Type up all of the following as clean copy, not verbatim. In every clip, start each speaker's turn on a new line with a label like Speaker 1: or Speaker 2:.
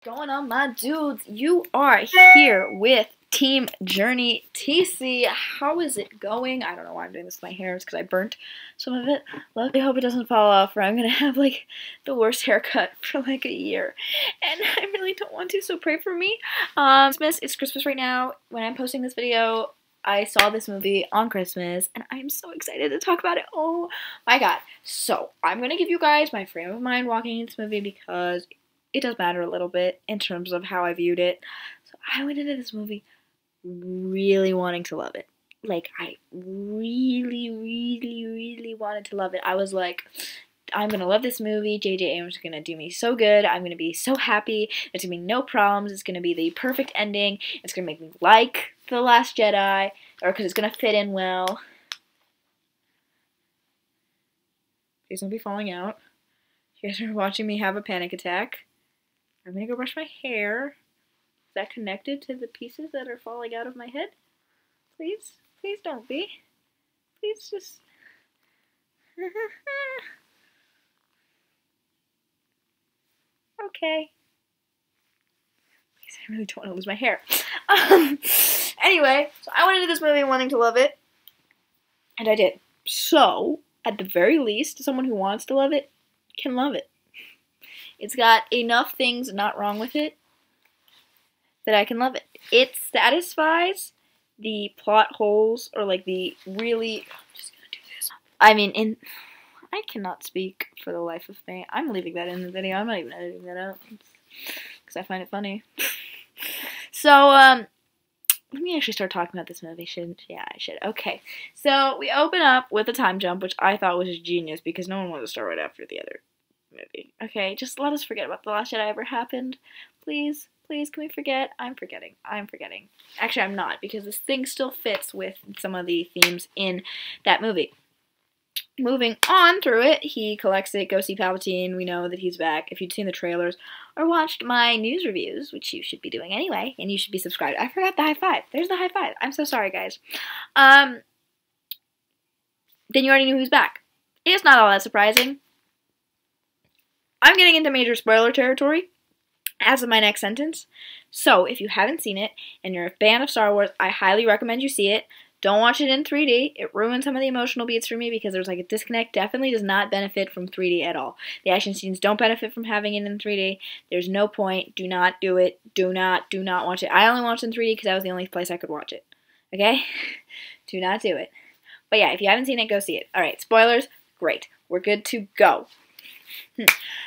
Speaker 1: Going on, my dudes? You are here with Team Journey TC. How is it going? I don't know why I'm doing this with my hair. It's because I burnt some of it. I hope it doesn't fall off, or I'm gonna have like the worst haircut for like a year, and I really don't want to. So pray for me. It's Christmas right now. When I'm posting this video, I saw this movie on Christmas, and I'm so excited to talk about it. Oh my god! So I'm gonna give you guys my frame of mind walking into this movie because it does matter a little bit in terms of how I viewed it. So I went into this movie really wanting to love it. Like, I really wanted to love it. I was like, I'm going to love this movie. J.J. Abrams is going to do me so good. I'm going to be so happy. There's going to be no problems. It's going to be the perfect ending. It's going to make me like The Last Jedi, or because it's going to fit in well. Please don't be falling out. You guys are watching me have a panic attack. I'm gonna go brush my hair. Is that connected to the pieces that are falling out of my head? Please? Please don't be. Please just... Okay. Please, I really don't want to lose my hair. Anyway, so I went into this movie wanting to love it. And I did. So, at the very least, someone who wants to love it can love it. It's got enough things not wrong with it that I can love it. It satisfies the plot holes, or like the really... I'm just gonna do this. I mean, I cannot speak for the life of me. I'm leaving that in the video. I'm not even editing that out because I find it funny. So, let me actually start talking about this movie, shouldn't? Yeah, I should. Okay, so we open up with a time jump, which I thought was genius because no one wanted to start right after the other movie. Okay, just let us forget about The Last Jedi ever happened. Please, please, can we forget? I'm forgetting. Actually, I'm not, because this thing still fits with some of the themes in that movie. Moving on through it, he collects it, go see Palpatine, we know that he's back. If you'd seen the trailers, or watched my news reviews, which you should be doing anyway, and you should be subscribed. I forgot the high five. There's the high five. I'm so sorry, guys. Then you already knew he was back. It's not all that surprising. I'm getting into major spoiler territory as of my next sentence. So, if you haven't seen it, and you're a fan of Star Wars, I highly recommend you see it. Don't watch it in 3D. It ruins some of the emotional beats for me because there's like a disconnect. Definitely does not benefit from 3D at all. The action scenes don't benefit from having it in 3D. There's no point. Do not do it. Do not watch it. I only watched it in 3D because that was the only place I could watch it. Okay? Do not do it. But yeah, if you haven't seen it, go see it. Alright, spoilers. Great. We're good to go.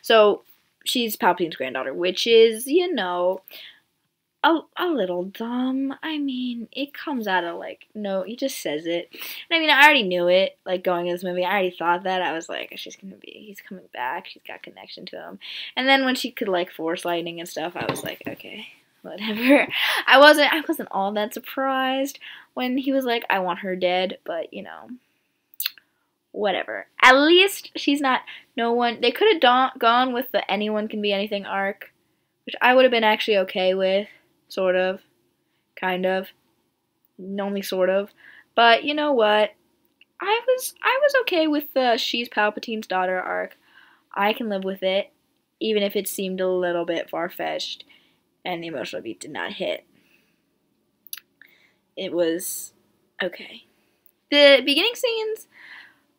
Speaker 1: So, she's Palpatine's granddaughter, which is, you know, a little dumb. I mean, it comes out of, like, no, he just says it. And I mean, I already knew it, like, going into this movie. I already thought that. I was like, he's coming back. She's got connection to him. And then when she could, like, force lightning and stuff, I was like, okay, whatever. I wasn't all that surprised when he was like, I want her dead, but, you know, whatever. At least she's not no one. They could have gone with the anyone can be anything arc, which I would have been actually okay with, sort of, kind of, only sort of. But you know what? I was okay with the she's Palpatine's daughter arc. I can live with it, even if it seemed a little bit far-fetched and the emotional beat did not hit. It was okay. The beginning scenes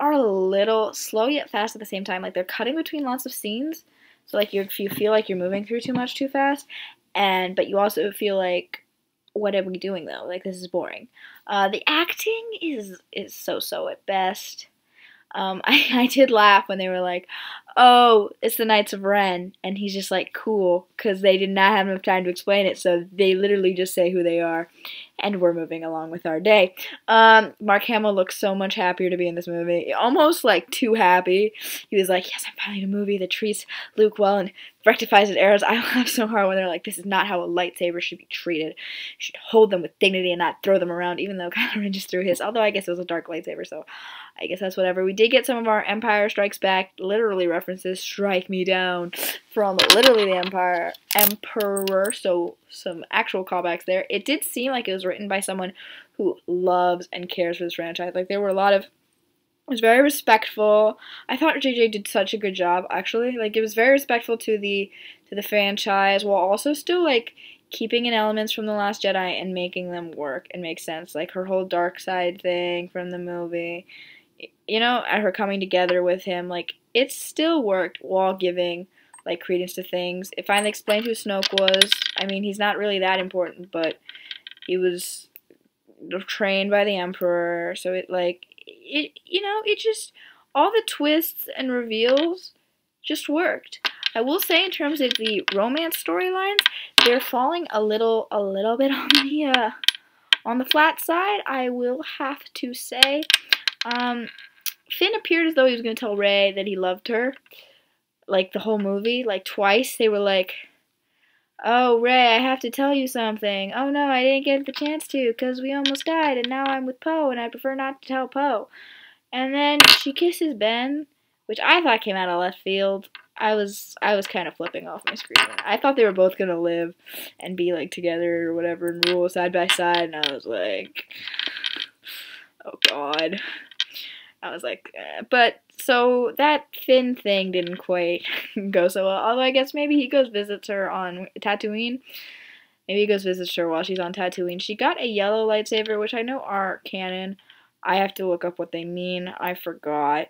Speaker 1: are a little slow yet fast at the same time. Like, they're cutting between lots of scenes, so like you feel like you're moving through too much too fast, but you also feel like, what are we doing though? Like, this is boring. The acting is so at best. I did laugh when they were like, oh, it's the Knights of Ren, and he's just like, cool, because they did not have enough time to explain it, so they literally just say who they are, and we're moving along with our day. Mark Hamill looks so much happier to be in this movie, almost like too happy. He was like, yes, I'm finally in a movie that treats Luke well and rectifies his errors. I laughed so hard when they're like, this is not how a lightsaber should be treated. You should hold them with dignity and not throw them around, even though Kylo Ren just threw his, although I guess it was a dark lightsaber, so I guess that's whatever. We did get some of our Empire Strikes Back, literally references, strike me down, from literally the Emperor, so some actual callbacks there. It did seem like it was written by someone who loves and cares for this franchise. Like, there were a lot of was very respectful. I thought JJ did such a good job, actually. Like, it was very respectful to the franchise, while also still, like, keeping in elements from The Last Jedi and making them work and make sense. Like, her whole dark side thing from the movie, you know, and her coming together with him, like, it still worked while giving, like, credence to things. It finally explained who Snoke was. I mean, he's not really that important, but he was trained by the Emperor, so it, like, you know, it just, all the twists and reveals just worked. I will say, in terms of the romance storylines, they're falling a little bit on the flat side, I will have to say. Finn appeared as though he was going to tell Rey that he loved her, like, the whole movie, like, twice. They were like, oh, Rey, I have to tell you something. Oh, no, I didn't get the chance to, because we almost died, and now I'm with Poe, and I prefer not to tell Poe. And then she kisses Ben, which I thought came out of left field. I was kind of flipping off my screen. I thought they were both going to live and be, like, together or whatever and rule side by side, and I was like, oh, God. I was like, but, so, that Finn thing didn't quite go so well. Although, I guess maybe he goes visits her on Tatooine. Maybe he goes visits her while she's on Tatooine. She got a yellow lightsaber, which I know are canon. I have to look up what they mean. I forgot.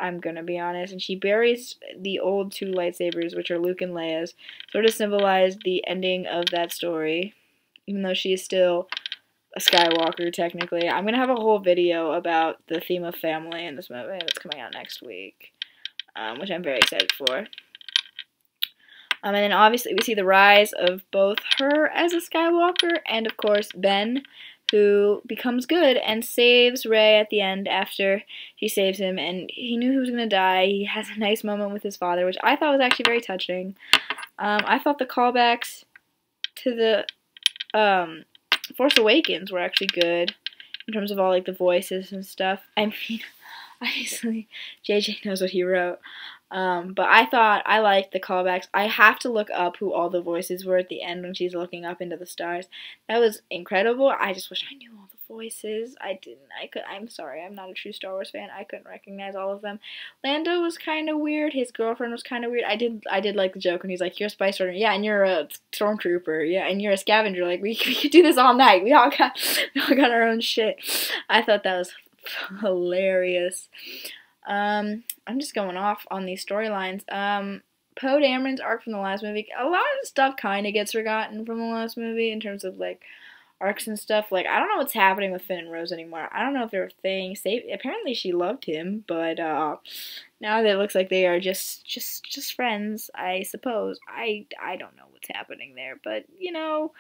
Speaker 1: I'm gonna be honest. And she buries the old two lightsabers, which are Luke and Leia's, sort of symbolize the ending of that story. Even though she is still a Skywalker, technically. I'm gonna have a whole video about the theme of family in this movie that's coming out next week, which I'm very excited for. And then obviously we see the rise of both her as a Skywalker and, of course, Ben, who becomes good and saves Rey at the end after he saves him, and he knew he was gonna die. He has a nice moment with his father, which I thought was actually very touching. I thought the callbacks to the Force Awakens were actually good in terms of all, like, the voices and stuff. I mean, obviously, JJ knows what he wrote. But I thought I liked the callbacks. I have to look up who all the voices were at the end when she's looking up into the stars. That was incredible. I just wish I knew all the voices. I didn't. I'm sorry. I'm not a true Star Wars fan. I couldn't recognize all of them. Lando was kind of weird. His girlfriend was kind of weird. I did like the joke when he's like, "You're a spice runner, yeah, and you're a stormtrooper, yeah, and you're a scavenger. Like, we could do this all night. We all got our own shit." I thought that was hilarious. I'm just going off on these storylines. Poe Dameron's arc from the last movie, a lot of stuff kind of gets forgotten from the last movie in terms of, like, arcs and stuff. Like, I don't know what's happening with Finn and Rose anymore. I don't know if they're a thing. Apparently she loved him, but now that it looks like they are just friends, I suppose. I don't know what's happening there, but, you know,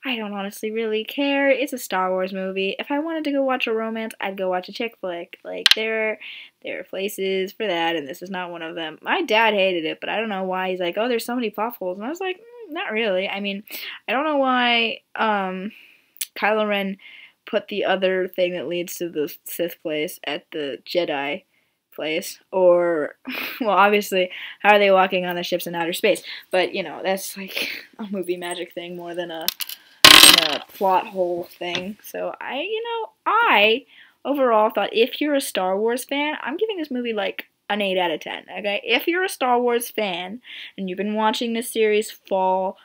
Speaker 1: I don't honestly really care. It's a Star Wars movie. If I wanted to go watch a romance, I'd go watch a chick flick. Like, there are places for that, and this is not one of them. My dad hated it, but I don't know why. He's like, oh, there's so many plot holes. And I was like, not really. I mean, I don't know why Kylo Ren put the other thing that leads to the Sith place at the Jedi place, or, well, obviously, how are they walking on the ships in outer space? But, you know, that's like a movie magic thing more than a plot hole thing. So I overall thought, if you're a Star Wars fan, I'm giving this movie like an 8 out of 10. Okay, if you're a Star Wars fan and you've been watching this series fall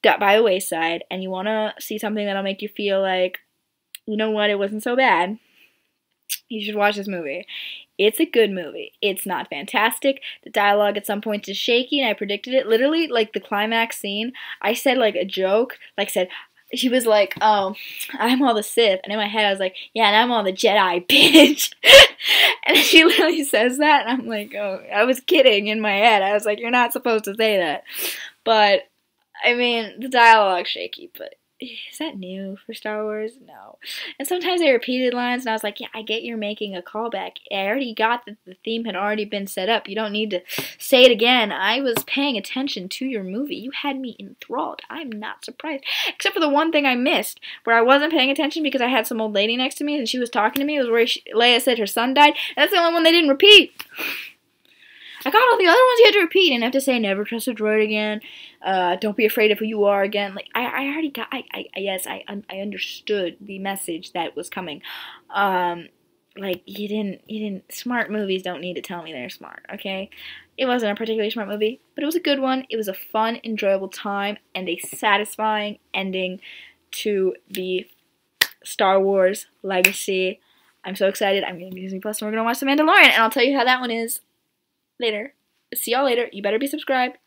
Speaker 1: by the wayside and you want to see something that'll make you feel like, you know what, it wasn't so bad, you should watch this movie. It's a good movie. It's not fantastic. The dialogue at some points is shaky, and I predicted it. Literally, like, the climax scene, I said, like, a joke, like, she was like, oh, I'm all the Sith, and in my head I was like, yeah, and I'm all the Jedi, bitch. And she literally says that, and I'm like, oh, I was kidding in my head. I was like, you're not supposed to say that. But, I mean, the dialogue's shaky, but is that new for Star Wars? No. And sometimes they repeated lines, and I was like, yeah, I get you're making a callback. I already got that the theme had already been set up. You don't need to say it again. I was paying attention to your movie. You had me enthralled. I'm not surprised. Except for the one thing I missed, where I wasn't paying attention because I had some old lady next to me, and she was talking to me. It was where Leia said her son died. And that's the only one they didn't repeat. I got all the other ones you had to repeat and have to say, never trust a droid again, don't be afraid of who you are again. Like, I already got, yes, I understood the message that was coming. like, smart movies don't need to tell me they're smart, okay? It wasn't a particularly smart movie, but it was a good one. It was a fun, enjoyable time, and a satisfying ending to the Star Wars legacy. I'm so excited. I'm getting Disney Plus, and we're gonna watch The Mandalorian, and I'll tell you how that one is later. See y'all later. You better be subscribed.